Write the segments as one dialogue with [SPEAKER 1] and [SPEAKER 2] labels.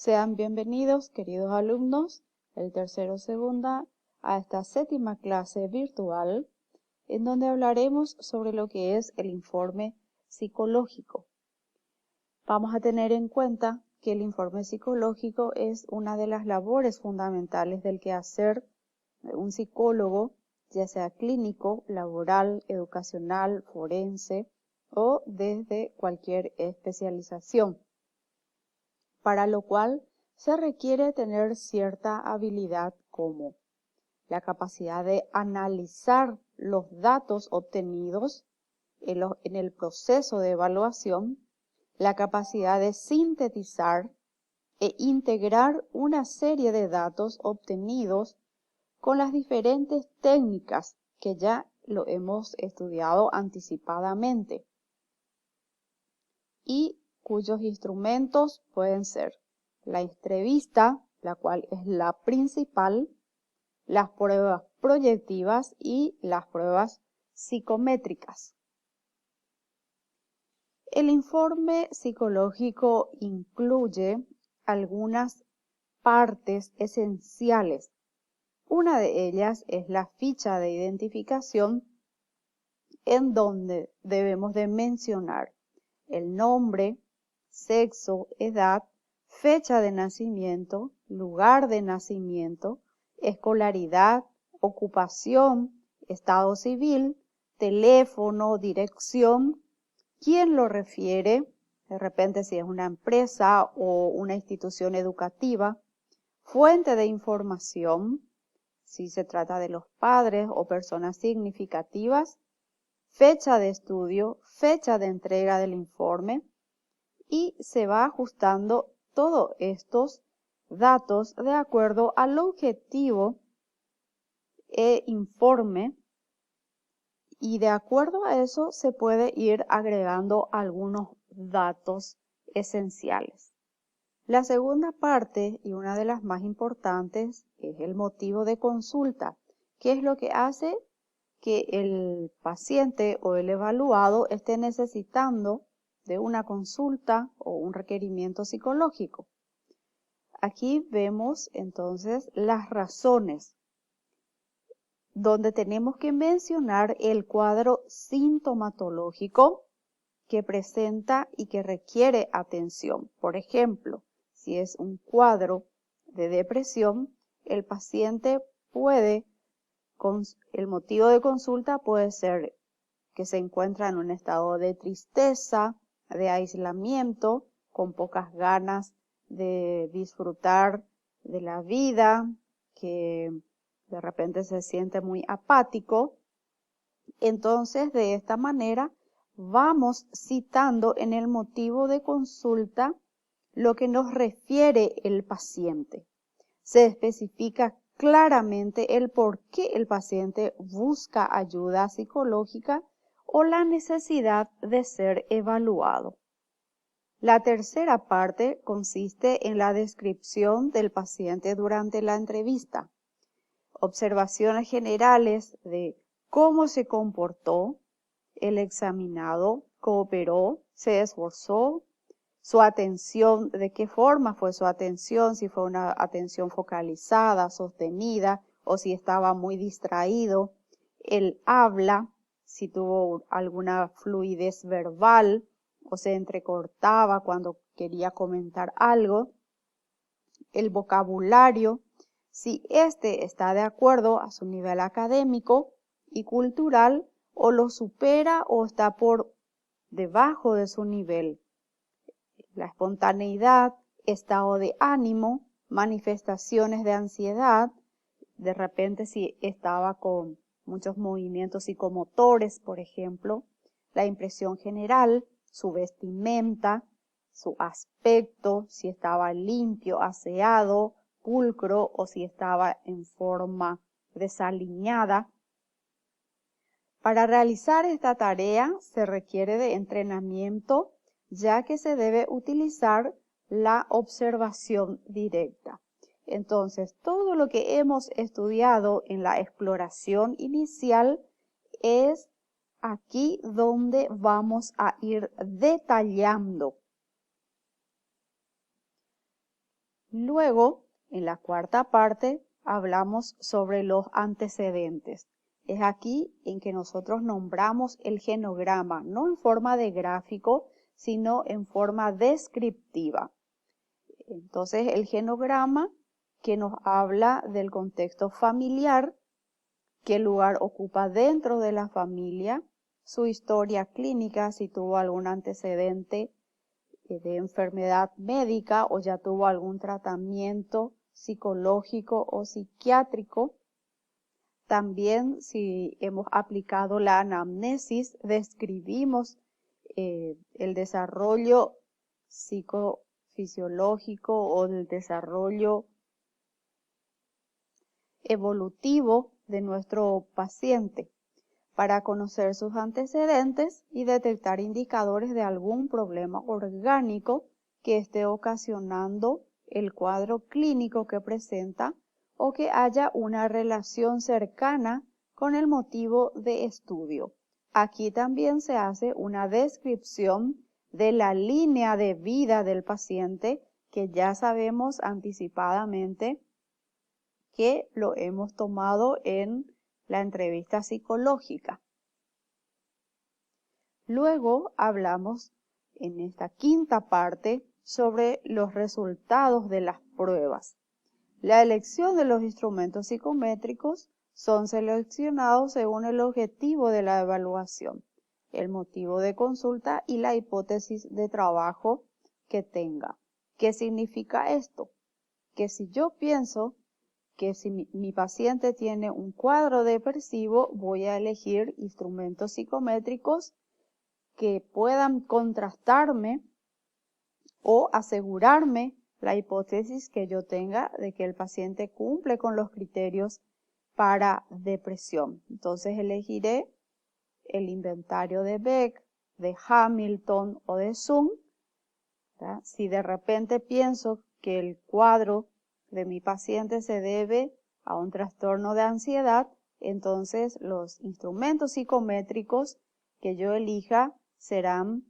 [SPEAKER 1] Sean bienvenidos, queridos alumnos, el tercero segunda, a esta séptima clase virtual, en donde hablaremos sobre lo que es el informe psicológico. Vamos a tener en cuenta que el informe psicológico es una de las labores fundamentales del quehacer de un psicólogo, ya sea clínico, laboral, educacional, forense o desde cualquier especialización, para lo cual se requiere tener cierta habilidad como la capacidad de analizar los datos obtenidos en el proceso de evaluación, la capacidad de sintetizar e integrar una serie de datos obtenidos con las diferentes técnicas que ya lo hemos estudiado anticipadamente y cuyos instrumentos pueden ser la entrevista, la cual es la principal, las pruebas proyectivas y las pruebas psicométricas. El informe psicológico incluye algunas partes esenciales. Una de ellas es la ficha de identificación, en donde debemos de mencionar el nombre, sexo, edad, fecha de nacimiento, lugar de nacimiento, escolaridad, ocupación, estado civil, teléfono, dirección, quién lo refiere, de repente si es una empresa o una institución educativa, fuente de información, si se trata de los padres o personas significativas, fecha de estudio, fecha de entrega del informe, y se va ajustando todos estos datos de acuerdo al objetivo e informe, y de acuerdo a eso se puede ir agregando algunos datos esenciales. La segunda parte, y una de las más importantes, es el motivo de consulta, que es lo que hace que el paciente o el evaluado esté necesitando de una consulta o un requerimiento psicológico. Aquí vemos entonces las razones, donde tenemos que mencionar el cuadro sintomatológico que presenta y que requiere atención. Por ejemplo, si es un cuadro de depresión, el paciente el motivo de consulta puede ser que se encuentra en un estado de tristeza, de aislamiento, con pocas ganas de disfrutar de la vida, que de repente se siente muy apático. Entonces, de esta manera, vamos citando en el motivo de consulta lo que nos refiere el paciente. Se especifica claramente el por qué el paciente busca ayuda psicológica o la necesidad de ser evaluado. La tercera parte consiste en la descripción del paciente durante la entrevista. Observaciones generales de cómo se comportó el examinado, cooperó, se esforzó, su atención, de qué forma fue su atención, si fue una atención focalizada, sostenida, o si estaba muy distraído, el habla, si tuvo alguna fluidez verbal, o se entrecortaba cuando quería comentar algo, el vocabulario, si éste está de acuerdo a su nivel académico y cultural, o lo supera o está por debajo de su nivel. La espontaneidad, estado de ánimo, manifestaciones de ansiedad, de repente si estaba con muchos movimientos psicomotores, por ejemplo, la impresión general, su vestimenta, su aspecto, si estaba limpio, aseado, pulcro o si estaba en forma desaliñada. Para realizar esta tarea se requiere de entrenamiento, ya que se debe utilizar la observación directa. Entonces, todo lo que hemos estudiado en la exploración inicial es aquí donde vamos a ir detallando. Luego, en la cuarta parte, hablamos sobre los antecedentes. Es aquí en que nosotros nombramos el genograma, no en forma de gráfico, sino en forma descriptiva. Entonces, el genograma que nos habla del contexto familiar, qué lugar ocupa dentro de la familia, su historia clínica, si tuvo algún antecedente de enfermedad médica o ya tuvo algún tratamiento psicológico o psiquiátrico. También si hemos aplicado la anamnesis, describimos el desarrollo psicofisiológico o el desarrollo evolutivo de nuestro paciente para conocer sus antecedentes y detectar indicadores de algún problema orgánico que esté ocasionando el cuadro clínico que presenta o que haya una relación cercana con el motivo de estudio. Aquí también se hace una descripción de la línea de vida del paciente que ya sabemos anticipadamente que lo hemos tomado en la entrevista psicológica. Luego hablamos en esta quinta parte sobre los resultados de las pruebas. La elección de los instrumentos psicométricos son seleccionados según el objetivo de la evaluación, el motivo de consulta y la hipótesis de trabajo que tenga. ¿Qué significa esto? Que si yo pienso que si mi paciente tiene un cuadro depresivo, voy a elegir instrumentos psicométricos que puedan contrastarme o asegurarme la hipótesis que yo tenga de que el paciente cumple con los criterios para depresión. Entonces elegiré el inventario de Beck, de Hamilton o de Sung. ¿Verdad? Si de repente pienso que el cuadro de mi paciente se debe a un trastorno de ansiedad, entonces los instrumentos psicométricos que yo elija serán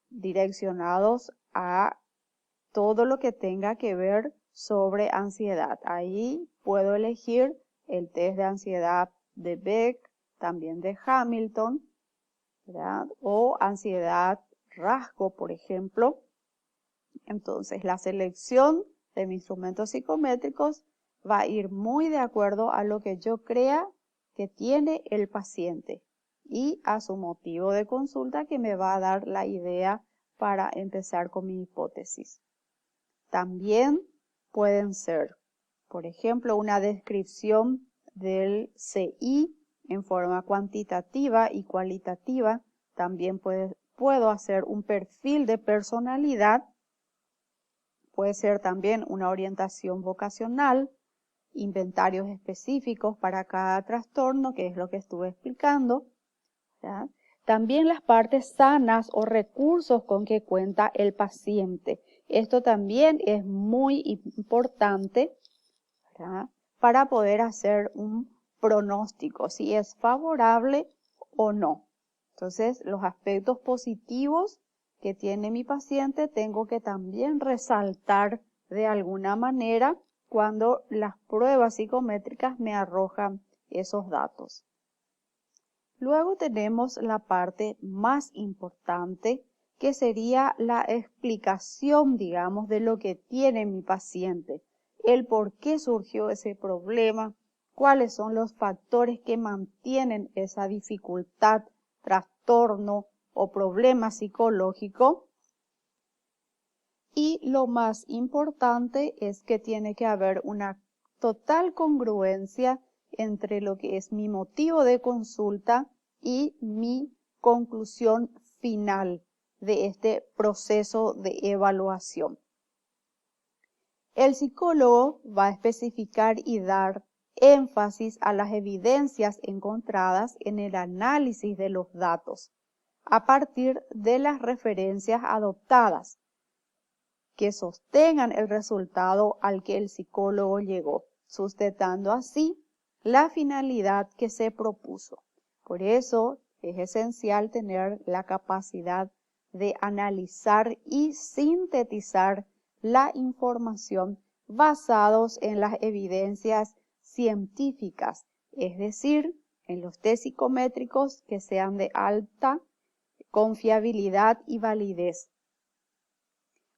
[SPEAKER 1] direccionados a todo lo que tenga que ver sobre ansiedad. Ahí puedo elegir el test de ansiedad de Beck, también de Hamilton, ¿verdad? O ansiedad rasgo, por ejemplo. Entonces, la selección de mis instrumentos psicométricos va a ir muy de acuerdo a lo que yo crea que tiene el paciente y a su motivo de consulta que me va a dar la idea para empezar con mi hipótesis. También pueden ser, por ejemplo, una descripción del CI en forma cuantitativa y cualitativa. También puedo hacer un perfil de personalidad. Puede ser también una orientación vocacional, inventarios específicos para cada trastorno, que es lo que estuve explicando, ¿verdad? También las partes sanas o recursos con que cuenta el paciente. Esto también es muy importante, ¿verdad? Para poder hacer un pronóstico, si es favorable o no. Entonces, los aspectos positivos que tiene mi paciente tengo que también resaltar de alguna manera cuando las pruebas psicométricas me arrojan esos datos. Luego tenemos la parte más importante, que sería la explicación, digamos, de lo que tiene mi paciente, el por qué surgió ese problema, cuáles son los factores que mantienen esa dificultad, trastorno o problema psicológico. Y lo más importante es que tiene que haber una total congruencia entre lo que es mi motivo de consulta y mi conclusión final de este proceso de evaluación. El psicólogo va a especificar y dar énfasis a las evidencias encontradas en el análisis de los datos a partir de las referencias adoptadas que sostengan el resultado al que el psicólogo llegó, sustentando así la finalidad que se propuso. Por eso es esencial tener la capacidad de analizar y sintetizar la información basados en las evidencias científicas, es decir, en los test psicométricos que sean de alta confiabilidad y validez.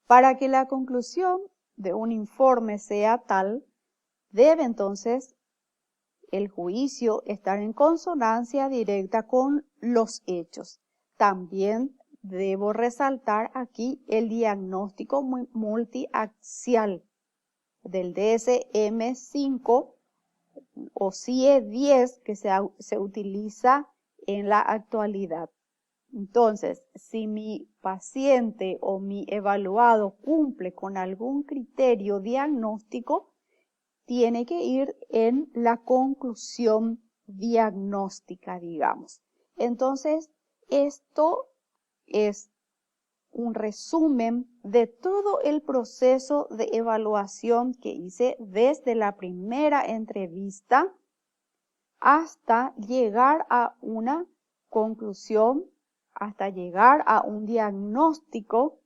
[SPEAKER 1] Para que la conclusión de un informe sea tal, debe entonces el juicio estar en consonancia directa con los hechos. También debo resaltar aquí el diagnóstico multiaxial del DSM-5 o CIE-10 que se utiliza en la actualidad. Entonces, si mi paciente o mi evaluado cumple con algún criterio diagnóstico, tiene que ir en la conclusión diagnóstica, digamos. Entonces, esto es un resumen de todo el proceso de evaluación que hice desde la primera entrevista hasta llegar a una conclusión, hasta llegar a un diagnóstico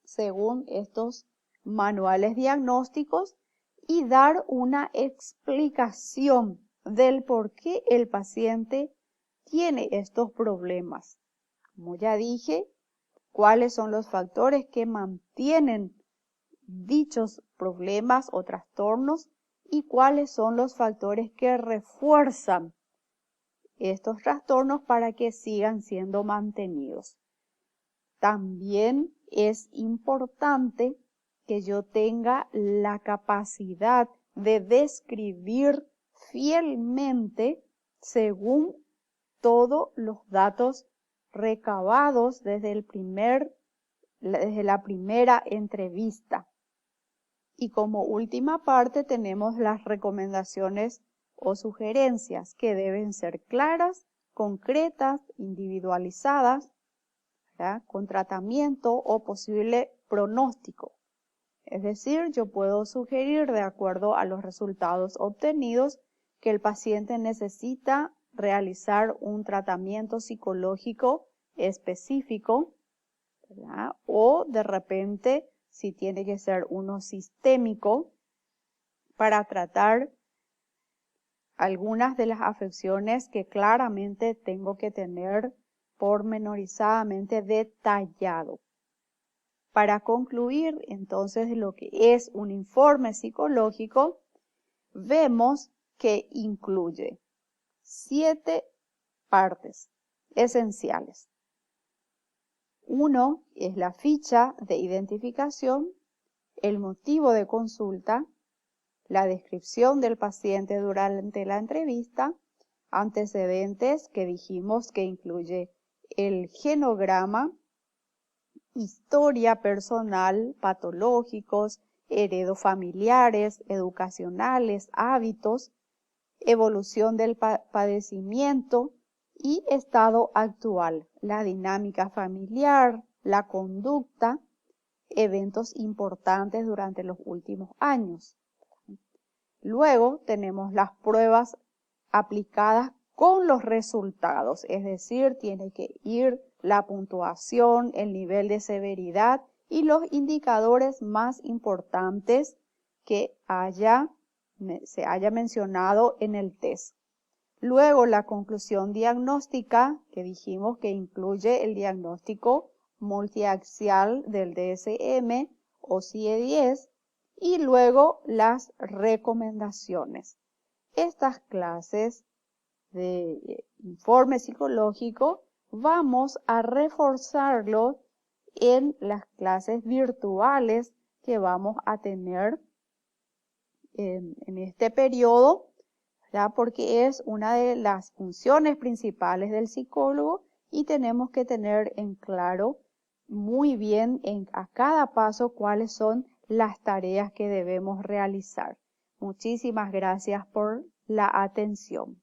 [SPEAKER 1] según estos manuales diagnósticos y dar una explicación del por qué el paciente tiene estos problemas. Como ya dije, cuáles son los factores que mantienen dichos problemas o trastornos y cuáles son los factores que refuerzan estos trastornos para que sigan siendo mantenidos. También es importante que yo tenga la capacidad de describir fielmente según todos los datos recabados desde la primera entrevista. Y como última parte tenemos las recomendaciones o sugerencias que deben ser claras, concretas, individualizadas, ¿verdad?, con tratamiento o posible pronóstico. Es decir, yo puedo sugerir de acuerdo a los resultados obtenidos que el paciente necesita realizar un tratamiento psicológico específico, ¿verdad?, o de repente si tiene que ser uno sistémico para tratar algunas de las afecciones que claramente tengo que tener pormenorizadamente detallado. Para concluir entonces lo que es un informe psicológico, vemos que incluye 7 partes esenciales. 1 es la ficha de identificación, el motivo de consulta, la descripción del paciente durante la entrevista, antecedentes que dijimos que incluye el genograma, historia personal, patológicos, heredofamiliares, educacionales, hábitos, evolución del padecimiento y estado actual, la dinámica familiar, la conducta, eventos importantes durante los últimos años. Luego tenemos las pruebas aplicadas con los resultados, es decir, tiene que ir la puntuación, el nivel de severidad y los indicadores más importantes que se haya mencionado en el test. Luego la conclusión diagnóstica, que dijimos que incluye el diagnóstico multiaxial del DSM o CIE-10, y luego las recomendaciones. Estas clases de informe psicológico vamos a reforzarlo en las clases virtuales que vamos a tener en este periodo, ¿verdad?, porque es una de las funciones principales del psicólogo y tenemos que tener en claro muy bien a cada paso cuáles son las tareas que debemos realizar. Muchísimas gracias por la atención.